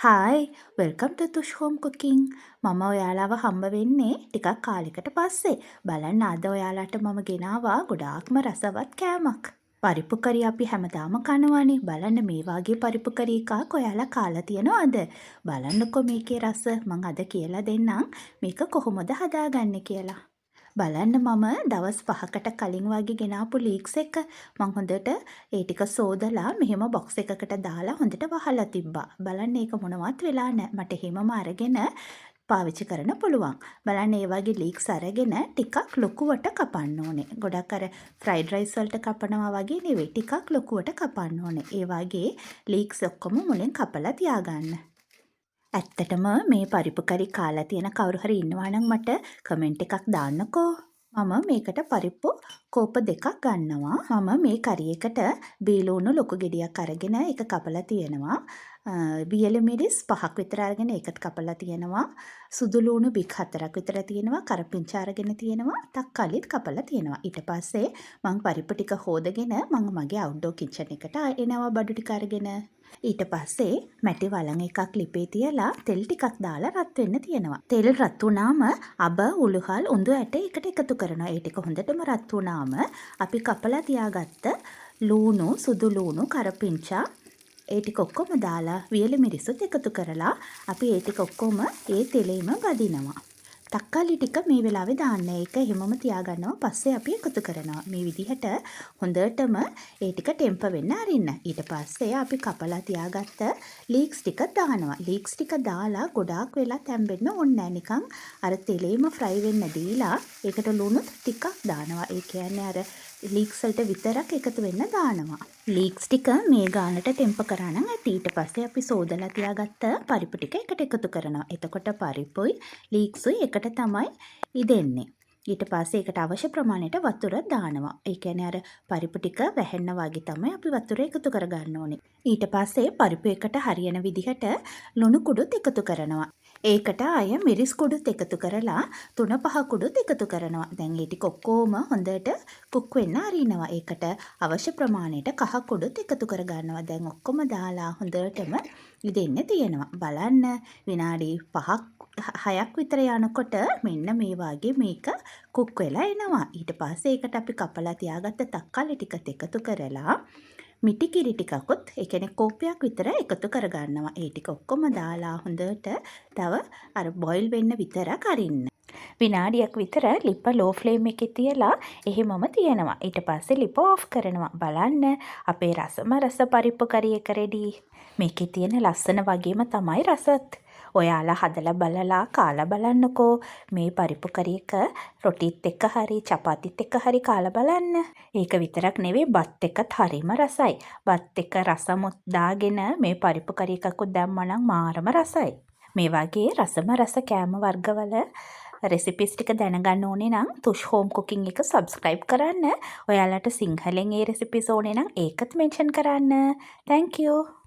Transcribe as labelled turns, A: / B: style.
A: Hi welcome ටු තුෂ් home cooking. මම ඔයාලව හම්බ වෙන්නේ ටිකක් කාලෙකට පස්සේ. බලන්න අද ඔයාලට මම ගෙනාවා ගොඩාක්ම රසවත් කෑමක්. පරිප්පු කරි අපි හැමදාම කනවනේ. බලන්න මේ වගේ පරිප්පු කරි එකක් ඔයාලා කාලා තියෙනවද? බලන්නකෝ මේකේ රස. මම අද කියලා දෙන්නම් මේක කොහොමද හදාගන්නේ කියලා. බලන්න මම දවස් 5කට කලින් වගේ ගෙනාපු ලීක්ස් එක මං හොඳට ඒ ටික සෝදලා මෙහෙම බොක්ස් එකකට දාලා හොඳට වහලා තිබ්බා. බලන්න ඒක මොනවත් වෙලා නැහැ. මට එහෙමම අරගෙන පාවිච්චි කරන්න පුළුවන්. බලන්න ඒ වගේ ලීක්ස් අරගෙන ටිකක් ලොකුවට කපන්න ඕනේ. ගොඩක් අර ෆ්‍රයිඩ් රයිස් වලට කපනවා වගේ නෙවෙයි. ටිකක් ලොකුවට කපන්න ඕනේ. ඒ වගේ ලීක්ස් ඔක්කොම මුලින් කපලා තියාගන්න. ඇත්තටම මේ පරිප්පු කරි කාලා තියෙන කවුරු හරි ඉන්නවා නම් මට කමෙන්ට් එකක් දාන්නකෝ. මම මේකට පරිප්පු කෝප දෙකක් ගන්නවා. මම මේ කරි එකට බීලුණු ලොකු ගෙඩියක් අරගෙන ඒක කපලා තියෙනවා. වියලි මිරිස් 5ක් විතර අරගෙන ඒකත් කපලා තියෙනවා. සුදු ලුණු බික් 4ක් විතර තියෙනවා. කරපිංචා අරගෙන තියෙනවා. තක්කාලිත් කපලා තියෙනවා. ඊට පස්සේ මම පරිප්පු ටික හොදගෙන මම මගේ අවුට්ඩෝර් කිචන් එකට එනවා බඩු ටික අරගෙන. ඊට පස්සේ මැටි වලං එකක් ලිපේ තියලා තෙල් ටිකක් දාලා රත් වෙන්න තියෙනවා. තෙල් රත් වුණාම අබ උළුහල් උඳු ඇට එකට එකතු කරනවා. ඒ ටික හොඳටම රත් වුණාම අපි කපලා තියාගත්ත ලූණු, සුදු ලූණු, කරපිංචා ඒ ටික ඔක්කොම දාලා වියලි මිරිසුත් එකතු කරලා අපි ඒ ටික ඔක්කොම ඒ තෙලෙම බදිනවා. තක්කාලි ටික මේ වෙලාවේ දාන්න. ඒක හිමම තියාගන්නවා. පස්සේ අපි එකතු කරනවා. මේ විදිහට හොඳටම ඒ ටික ටෙම්ප වෙන්න අරින්න. ඊට පස්සේ අපි කපලා තියාගත්ත ලීක්ස් ටික දානවා. ලීක්ස් ටික දාලා ගොඩාක් වෙලා තැම්බෙන්න ඕනේ නැහැ. නිකන් අර තෙලෙම ෆ්‍රයි වෙන්න දීලා ඒකට ලුණුත් ටිකක් දානවා. ඒ කියන්නේ අර ලීක්ස් වලට විතරක් එකතු වෙන්න දානවා. ලීක්ස් ටික මේ ගානට ටෙම්ප කරා නම් ඊට පස්සේ අපි සෝදලා තියාගත්ත පරිප්පු ටික එකට එකතු කරනවා. එතකොට පරිප්පුයි ලීක්සුයි එකට තමයි ඉදෙන්නේ. ඊට පස්සේ ඒකට අවශ්‍ය ප්‍රමාණයට වතුර දානවා. ඒ කියන්නේ අර පරිප්පු ටික වැහෙන්න වගේ තමයි අපි වතුර එකතු කරගන්න ඕනේ. ඊට පස්සේ පරිප්පු එකට හරියන විදිහට ලුණු කුඩුත් එකතු කරනවා. ඒකට අය මිරිස් කුඩුත් එකතු කරලා 3-5 කුඩුත් එකතු කරනවා. දැන් ඒ ටික ඔක්කොම හොඳට කුක් වෙන්න අරිනවා. ඒකට අවශ්‍ය ප්‍රමාණයට කහ කුඩුත් එකතු කරගන්නවා. දැන් ඔක්කොම දාලා හොඳටම ඉදෙන්න තියෙනවා. බලන්න විනාඩි 5-6ක් විතර යනකොට මෙන්න මේ වගේ මේක කුක් වෙලා එනවා. ඊට පස්සේ ඒකට අපි කපලා තියාගත්ත තක්කාලි ටිකත් එකතු කරලා මිටි කිරි ටිකකුත් ඒ කියන්නේ කෝපයක් විතර එකතු කරගන්නවා. ඒ ටික ඔක්කොම දාලා හොඳට තව අර බොයිල් වෙන්න විතරක් අරින්න. විනාඩියක් විතර ලිප ලෝ ෆ්ලේම් එකේ තියලා එහෙමම තියනවා. ඊට පස්සේ ලිප ඔෆ් කරනවා. බලන්න අපේ රස පරිප්පු කරි එක රෙඩි. මේකේ තියෙන ලස්සන වගේම තමයි රසත්. ඔයාලා හදලා බලලා කාලා බලන්නකෝ. මේ පරිප්පු කරි එක රොටිත් එක්ක හරි චපාතිත් එක්ක හරි කාලා බලන්න. ඒක විතරක් නෙවෙයි බත් එක්කත් හරිම රසයි. බත් එක්ක රසමුත් දාගෙන මේ පරිප්පු කරි එකකුත් දැම්මම නම් මාරම රසයි. මේ වගේ රස කෑම වර්ගවල රෙසිපිස් ටික දැනගන්න ඕනේ නම් තුෂ් හෝම් කුකින් එක සබ්ස්ක්‍රයිබ් කරන්න. ඔයාලට සිංහලෙන් ඒ රෙසිපිස් ඕනේ නම් ඒකත් මෙන්ෂන් කරන්න. Thank you.